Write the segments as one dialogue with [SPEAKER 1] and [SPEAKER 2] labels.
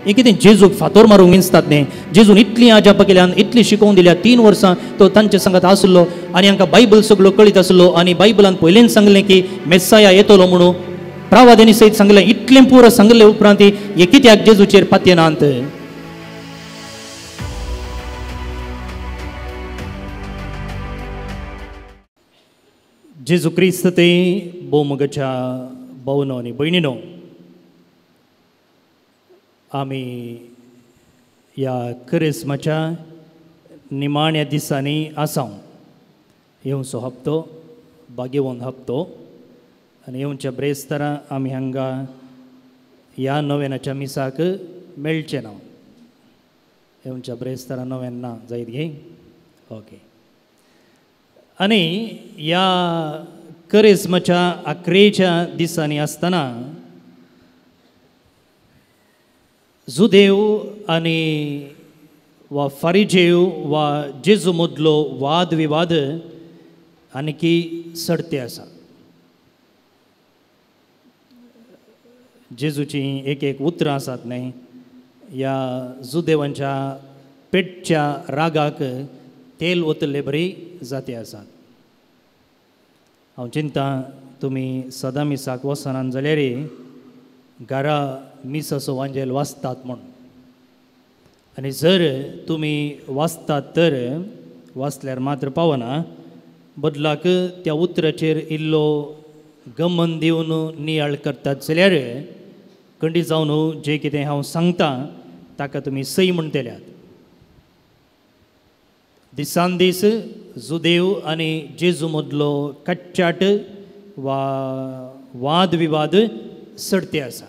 [SPEAKER 1] हे कितें जेजूक फातोर मारूंक विंचतात न्ही. जेजून इतली आजापां केल्या इतली शिकोवन दिल्या 3 वर्सां तो तांचे सांगात आसलो आनी हांकां बायबल सगळो कळीत आसलो आनी बायबलान पयलेंच सांगलें की मेस्साया येतलो म्हणून प्रावादिनी सयत सांगलें. इतलें पुरो सांगले उपरांत हे कित्याक जेजूचेर पातयेनात. जेजू क्रिस्त ते भोवमुगाच्या भावनो आनी भयणीनो, आमी ह्या क्रिस्माच्या निमाण्या दिसांनी आसां. येवचो हप्तो भाग्यवन हप्तो आनी येवच्या ब्रेस्तारां आमी हांगा ह्या नोवेनाच्या मिसाक मेळचे ना. येवच्या ब्रेस्तारां नोवेन ना जायत घे. ओके. आनी ह्या क्रिस्माच्या अकरेच्या दिसांनी आसतना जुदेव आनी वा फारिजेव वा जेजू मदलो वाद विवाद आनीकी सडते आसा. जेजूची एक उतरां आसात न्ही, ह्या जुदेवांच्या पेटच्या रागाक तेल वतले बरी जाती आसात. हांव चिंता तुमी सदां मिसाक वचनात जाल्यार घरा मिसाचो वांजेल वाचतात म्हूण. आनी जर तुमी वाचतात तर वाचल्यार मात्र पावना, बदलाक त्या उतराचेर इल्लो गमन दिवन नियाळ करतात जाल्यार खंडी जावन जें कितें हांव सांगतां ताका तुमी सई म्हूण तेल्यात. दिसान दीस जुदेव आनी जेजू मदलो कच्चाट वा वाद विवाद सडते आसा.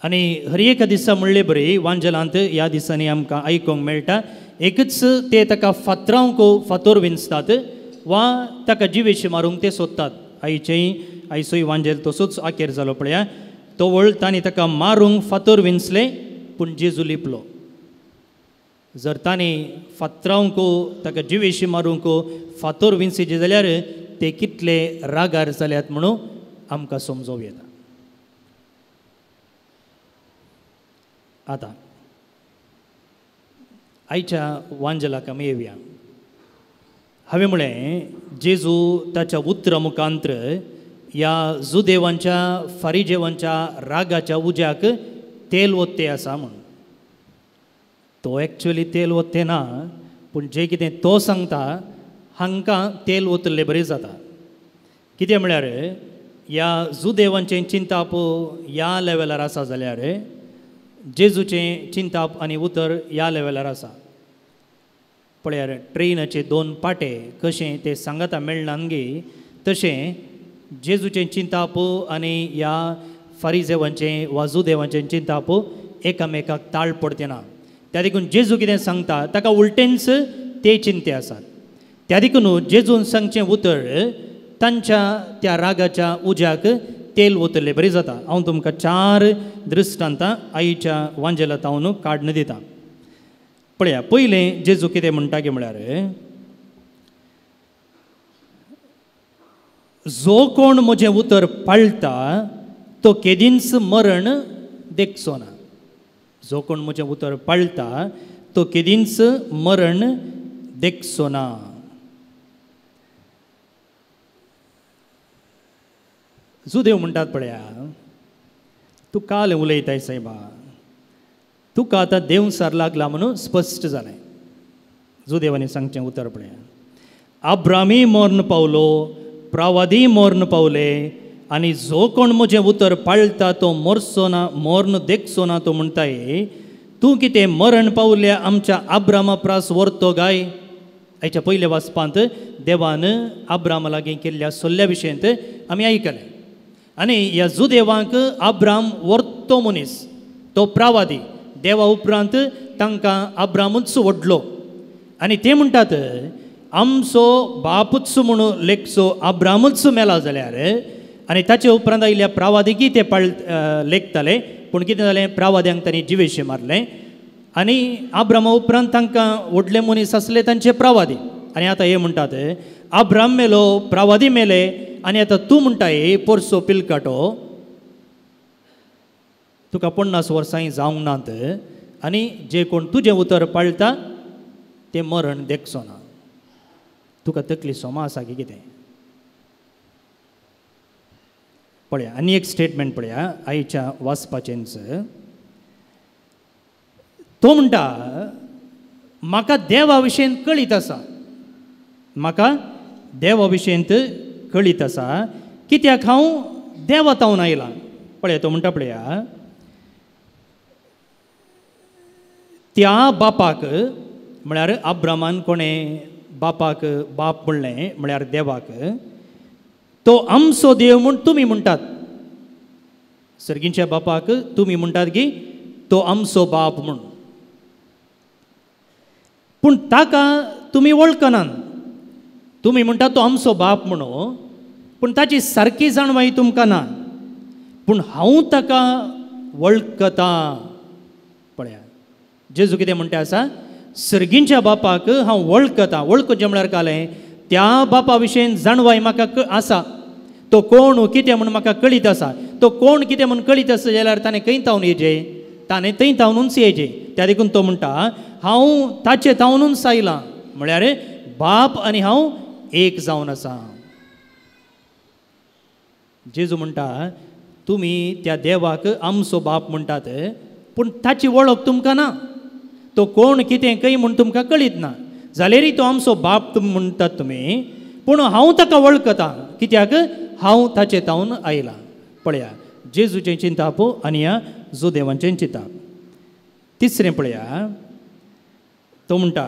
[SPEAKER 1] आनी हर एका दिसा म्हणले बरी वांजलांत ह्या दिसांनी आमकां आयकूंक मेळटा एकच ते ताका फातरावंक फातोर विंचतात वा ताका जिवेशी मारूंक ते सोदतात. आयचोय वांजेल तसोच आखेर जालो पळया. तो वळ तांणी ताका मारूंक फातोर विंचले पूण जेजू लिपलो. जर तांणी फातरावंक ताका जिवेशी मारूंक फातोर विंचचे जाल्यार ते कितले रागार जाल्यात म्हणून आमकां समजूंक येता. आतां आयच्या वांजलाक आमी येवया. हांवें म्हळें जेजू ताच्या उतरा मुखांत्र ह्या जुदेवांच्या फारिजेवांच्या रागाच्या उज्याक तेल वत्ते आसा म्हूण. तो एक्चुअली तेल वत्ते ना, पूण जें कितें तो सांगता हांकां तेल वतले बरें जाता. कितें म्हळ्यार ह्या जुदेवांचें चिंताप ह्या लेवलार आसा जाल्यार जेजूचें चिंताप आनी उतर ह्या लेवलार आसा. पळयार ट्रेनाचे 2 पाटे कशें ते सांगता मेळना गे, तशें जेजूचें चिंताप आनी ह्या फारिजेवांचें वा जुदेवांचें चिंताप एकामेकाक ताळ पडते ना. त्या देखून जेजू कितें सांगता ताका उलटेंच ते चिंते आसात. त्या देखून जेजून सांगचें उतर तांच्या त्या रागाच्या उज्याक तेल वतले बरें जाता. हांव तुमकां 4 दृश्टांतां आयच्या वांजेलांत हांव काडून दितां. पळया, पयलें जेजू कितें म्हणटा की म्हळ्यार जो कोण म्हजें उतर पाळटा तो केदींच मरण देखचो ना. जो कोण म्हजें उतर पाळटा तो केदींच मरण देखचो ना. जुदेव म्हणटात पळया, तूं काल उलयताय सायबा, तुका आतां देंवसार लागला म्हणून स्पश्ट जालें. जुदेवानी सांगचें उतर पळया. अब्रामी मरण पावलो, प्रावादी मरण पावले आनी जो कोण म्हजें उतर पाळटा तो मरचो ना, मरण देखचो ना. तो म्हणटाय तूं कितें मरण पावल्या आमच्या अब्रामा प्रास व्हरतो गाय. हाच्या पयले वाचपांत देवान अब्रामा लागीं केल्ल्या सल्ल्या विशयंत आमी आयकलें. आनी ह्या जुदेवांक अब्राम व्हरतो मनीस, तो प्रावादी. देवा उपरांत तांकां अब्रामूच व्हडलो. आनी ते म्हणटात आमचो बापूच म्हणून लेखचो अब्रामूच मेला जाल्यार आनी ताचे उपरांत आयिल्ल्या प्रावादिकी ते लेखताले. पूण कितें जालें, प्रावाद्यांक तांणी जिवेशी मारलें आनी अब्रामा उपरांत तांकां व्हडले मनीस आसले तांचे प्रावादी. आनी आतां हे म्हणटात अब्राम मेलो, प्रावादी मेले आनी आतां तूं म्हणटाय पोरसो पिलकाटो. तुका 50 वर्सांय जावंक नात आनी जे कोण तुजें उतर पाळटा तें मरण देखचो ना. तुका तकली सोमा आसा की कितें? पळया आनी एक स्टेटमेंट पळया आईच्या वाचपाचेंच. तो म्हणटा म्हाका देवा विशयेंत कळीत आसा, म्हाका देवा विशयेंत कळीत आसा कित्याक हांव देवातावन आयलां. पळया तो म्हणटा पळया त्या बापाक म्हळ्यार अब्रामान कोणें बापाक बाप म्हणलें म्हळ्यार देवाक, तो आमचो देव म्हूण तुमी म्हणटात. सर्गींच्या बापाक तुमी म्हणटात की तो आमचो बाप म्हूण, पूण ताका तुमी वळखनात. तुमी म्हणटा तो आमचो बाप म्हणून, पूण ताची सारकी जाणवाई तुमकां ना, पूण हांव ताका वळखता. पळया जेजू कितें म्हणटा आसा, सर्गींच्या बापाक हांव वळखता. वळखचें म्हळ्यार कालें त्या बापा विशयेन जाणवाय म्हाका आसा. तो कोण कितें म्हूण म्हाका कळीत आसा. तो कोण कितें म्हूण कळीत आसा जाल्यार ताणें खंय तावन येजें, ताणें थंय तावनूच येजें. त्या देखून तो म्हणटा हांव ताचे तावनूच आयलां, म्हळ्यार बाप आनी हांव एक जावन आसा. जेजू म्हणटा तुमी त्या देवाक आमचो बाप म्हणटात, पूण ताची वळख तुमकां ना. तो कोण कितें खंय म्हूण तुमकां कळीत ना. जाल्यारय तो आमचो बाप म्हणटात तुमी, पूण हांव ताका वळखता कित्याक हांव ताचे तावन आयलां. पळया जेजूचें चिंता पळय आनी ह्या जोदेवांचें चिंता. तिसरें पळया तो म्हणटा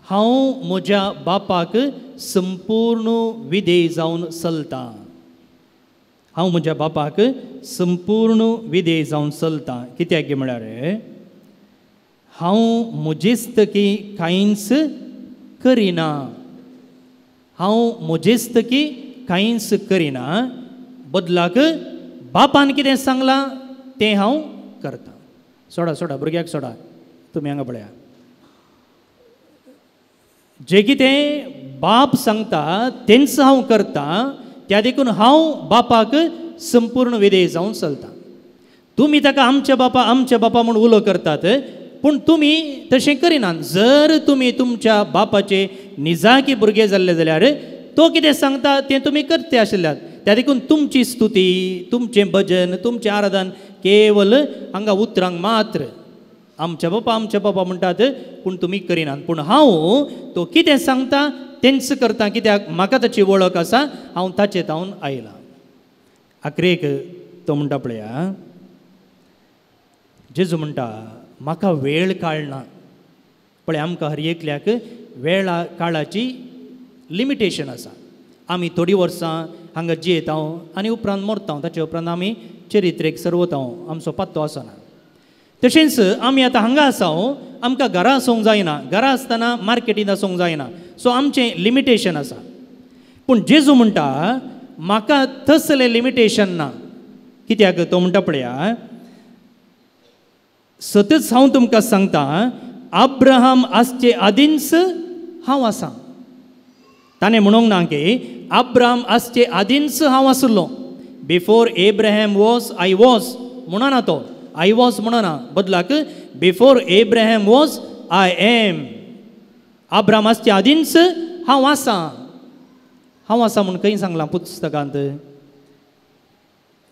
[SPEAKER 1] हांव म्हज्या बापाक संपूर्ण विधेय जावन चलतां. हांव म्हज्या बापाक संपूर्ण विधेय जावन चलतां. कित्याक म्हळ्यार हांव म्हजेस्तकी कांयच करिना. हांव म्हजेस्तकी कांयच करिना, बदलाक बापान कितें सांगलां तें हांव करतां. सोडा भुरग्याक सोडा, तुमी हांगा पळया. जे कितें बाप सांगता तेंच हांव करतां, त्या देखून हांव बापाक संपूर्ण विधेय जावन चलतां. तुमी ताका आमचे बापा म्हूण उलो करतात, पूण तुमी तशें करिनात. जर तुमी तुमच्या बापाचे निजाकी भुरगे जाल्ले जाल्यार तो कितें सांगता तें तुमी करते आशिल्ल्यात. त्या देखून तुमची स्तुती, तुमचें भजन, तुमचें आराधन केवल हांगा उतरांक मात्र आमचे बापा म्हणटात, पूण तुमी करिनात. पूण हांव तो कितें सांगता तेंच करता, कित्याक म्हाका ताची वळख आसा, हांव ताचे तावन आयलां. आखरेक तो म्हणटा पळया जेजू म्हणटा म्हाका वेळ काळ ना. पळय आमकां हर एकल्याक वेळा काळाची लिमिटेशन आसा. आमी थोडीं वर्सां हांगा जियेता आनी उपरांत मरता, ताचे उपरांत आमी चरित्रेक सरवता, आमचो पत्तो आसना. तशेंच आमी आतां हांगा आसा, आमकां घरा आसूंक जायना, घरा आसतना मार्केटींत आसूंक जायना. सो आमचें लिमिटेशन आसा. पूण जेजू म्हणटा म्हाका तसलें लिमिटेशन ना. कित्याक तो म्हणटा पळया सतच हांव तुमकां सांगता अब्राहम आसचे आदींच हांव आसां. ताणें म्हणूंक ना की अब्राहम आसचे आदींच हांव आसलो. Before Abraham was I was म्हणना तो, आय वॉज म्हणना, बदलाक before Abraham was I am. Abraham आसचे आदींच हांव आसां. हांव आसां म्हूण खंय सांगलां पुस्तकांत?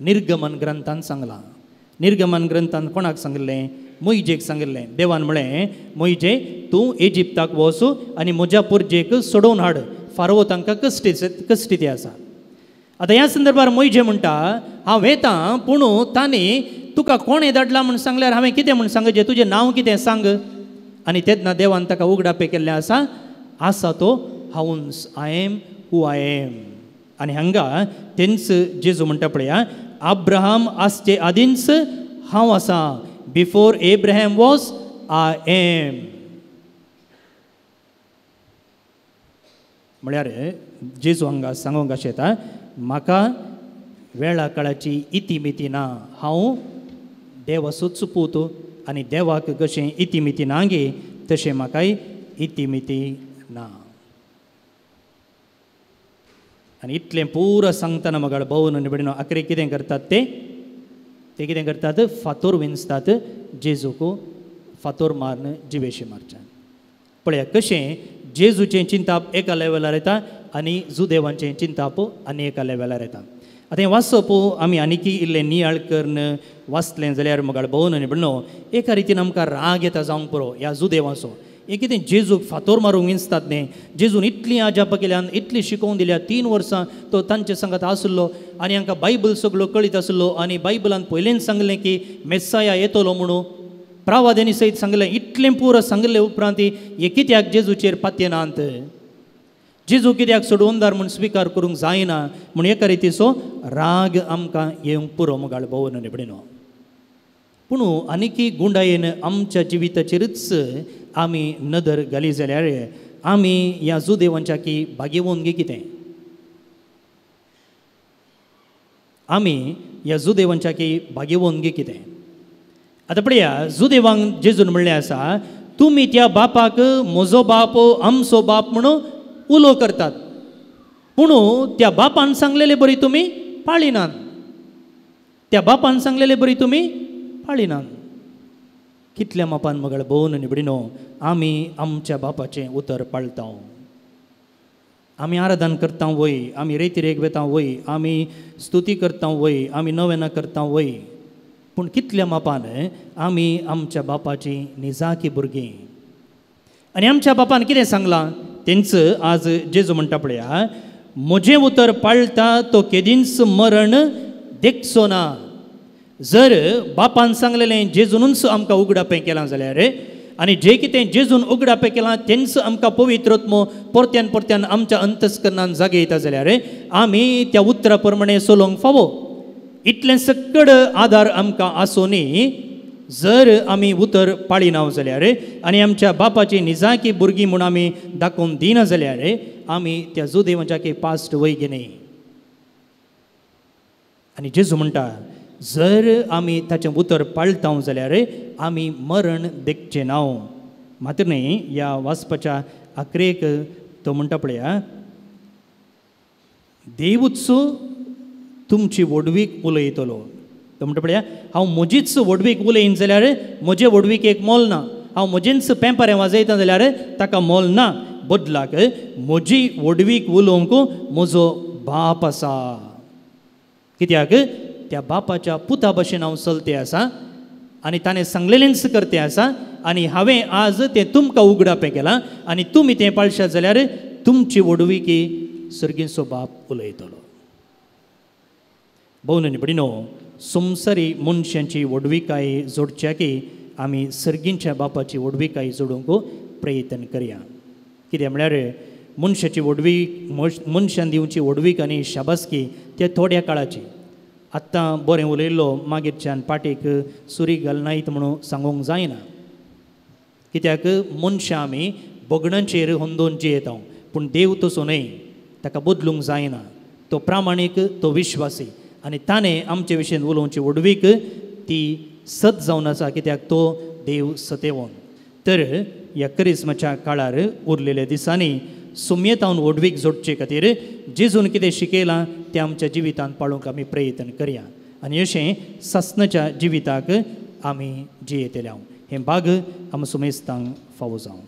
[SPEAKER 1] निर्गमन ग्रंथांत सांगलां. निर्गमन ग्रंथांत कोणाक सांगिल्लें? मोइजेक सांगिल्लें. देवान म्हळें मोइजे तूं इजिप्ताक वच आनी म्हज्या पुर्जेक सोडोवन हाड, फार्वो तांकां कश्टी आसा. आतां ह्या संदर्भार मोइजे म्हणटा हांव येतां, पूण तांणी तुका कोणें धाडलां म्हूण सांगल्यार हांवें कितें म्हूण सांगचें? तुजें नांव कितें सांग. आनी तेन्ना देवान ताका उगडापे केल्लें आसा तो हांवूच, I am who I am. आनी हांगा तेंच जेजू म्हणटा पळया अब्राहम आसचे आदींच हांव आसां. Before Abraham was I am. म्हळ्यार जेजू हांगा सांगूंक अशें येता म्हाका वेळा काळाची इतिमिती ना. हांव देव असोच पूत आनी देवाक कशें इतिमिती ना गे तशें म्हाकाय इतिमिती ना. आनी इतलें पुरो सांगतना म्हाका भोवन निवडिनो आखरे कितें करतात ते ते कितें करतात फातोर विंचतात जेजूक फातोर मारून जिवेशी मारच्यान. पळया कशें जेजूचें चिंताप एका लेवलार येता आनी जुदेवांचें चिंताप आनी एका लेवलार येता. आतां हें वाचप आमी आनीक इल्लें नियाळ करून वाचलें जाल्यार म्हगाळ भोवन आनी म्हणून एका रितीन आमकां राग येता जावंक पुरो ह्या जुदेवाचो. हे कितें जेजूक फातोर मारूंक विंचतात न्ही. जेजून इतलीं आजापां केल्यान इतली शिकोवन दिल्या 3 वर्सां तो तांचे सांगात आसलो आनी हांकां बायबल सगळो कळीत आसलो आनी बायबलान पयलेंच सांगलें की मेस्साया येतलो म्हणून प्रावाद्यांनी सयत सांगलें. इतलें पुरो सांगले उपरांत हे कित्याक जेजूचेर पातयेनात. जेजू कित्याक सोडवंदार म्हूण स्विकार करूंक जायना म्हूण एका रितीचो राग आमकां येवंक पुरो म्हगाळ भोवन आनी भयणीनो. पूण आनीक गुंडायेन आमच्या जिविताचेरच आमी नदर घाली जाल्यार आमी ह्या जुदेवांच्या की भागेवून गे कितें. आमी ह्या जुदेवांच्या की भागेवून गे कितें. आतां पळया जुदेवांक जेजून म्हणलें आसा तुमी त्या बापाक म्हजो बाप आमचो बाप म्हणून उलो करतात पूण त्या बापान सांगलेले बरी तुमी पाळिनात. त्या बापान सांगलेले बरी तुमी पाळिनात. कितल्या मापान म्हगाळ भोवन आनी भयणीनो आमी आमच्या बापाचें उतर पाळटा. आमी आराधन करता वय, आमी रेतीरेक वेता वय, आमी स्तुती करता वय, आमी नवेनां करता वय, पूण कितल्या मापान आमी आमच्या बापाची निजाकी भुरगीं. आनी आमच्या बापान कितें सांगलां तेंच आज जेजू म्हणटा पळया म्हजें उतर पाळटा तो केदींच मरण देखचो ना. जर बापान सांगलेलें जेजूनच आमकां उगडापें केलां जाल्यार आनी जें कितें जेजून उगडापें केलां तेंच आमकां पवित्रत्म परत्यान परत्यान आमच्या अंतस्करणान जागे येता जाल्यार आमी त्या उतरा प्रमाणे चलोवंक फावो. इतलें सकड आदार आमकां आसोनी जर आमी उतर पाळिना जाल्यार आनी आमच्या बापाची निजाकी भुरगीं म्हूण आमी दाखोवन दिना जाल्यार आमी त्या जुदेवांच्या की पास्ट वय गेली. आनी जेजू म्हणटा जर आमी ताचें उतर पाळटा जाल्यार आमी मरण देखचें ना. मात्र न्ही ह्या वाचपाच्या आखरेक तो म्हणटा पळया देवूच तुमची वडवीक उलयतलो. तो म्हणटा पळया हांव म्हजीच वडवीक उलयन जाल्यार म्हजे वडवीक एक मोल ना. हांव म्हजेंच पेंपारें वाजयता जाल्यार ताका मोल ना. बदलाक म्हजी वडवीक उलोवंक म्हजो बाप आसा. कित्याक त्या बापाच्या पुता भशेन हांव चलतें आसा आनी ताणें सांगलेलेंच करतें आसा आनी हांवें आज तें तुमकां उगडापें केलां आनी तुमी तें पाळशात जाल्यार तुमची वडवीकी सर्गीचो बाप उलयतलो. भोवन आनी भयणीनो संवसारी मनशांची वडवीकाय जोडच्या की आमी सर्गींच्या बापाची वडवीकाय जोडूंक प्रयत्न करया. कित्याक म्हळ्यार मनशाची वडवीक मनशान दिवची वडवीक आनी शाबासकी ते थोड्या काळाची. आत्तां बरें उलयल्लो मागीरच्यान पाटेक सुरी घालनात म्हणून सांगूंक जायना. कित्याक मनशां आमी बोगणांचेर होंदोवन जियेता पूण देव तसो न्हय. ताका बदलूंक जायना. तो प्रामाणीक तो विश्वासी आनी ताणें आमचे विशयेन उलोवची वडवीक ती सत जावन आसा कित्याक तो देव सतेवोन. तर ह्या क्रिस्मसाच्या काळार उरलेल्या दिसांनी सुमयेतावन वडवीक जोडचे खातीर जेजून कितें शिकयलां तें आमच्या जिवितांत पाळूंक आमी प्रयत्न करया आनी अशें सस्नाच्या जिविताक आमी जियेतल्या. हें भाग आमच्या सुमेस्तांक फावो जावं.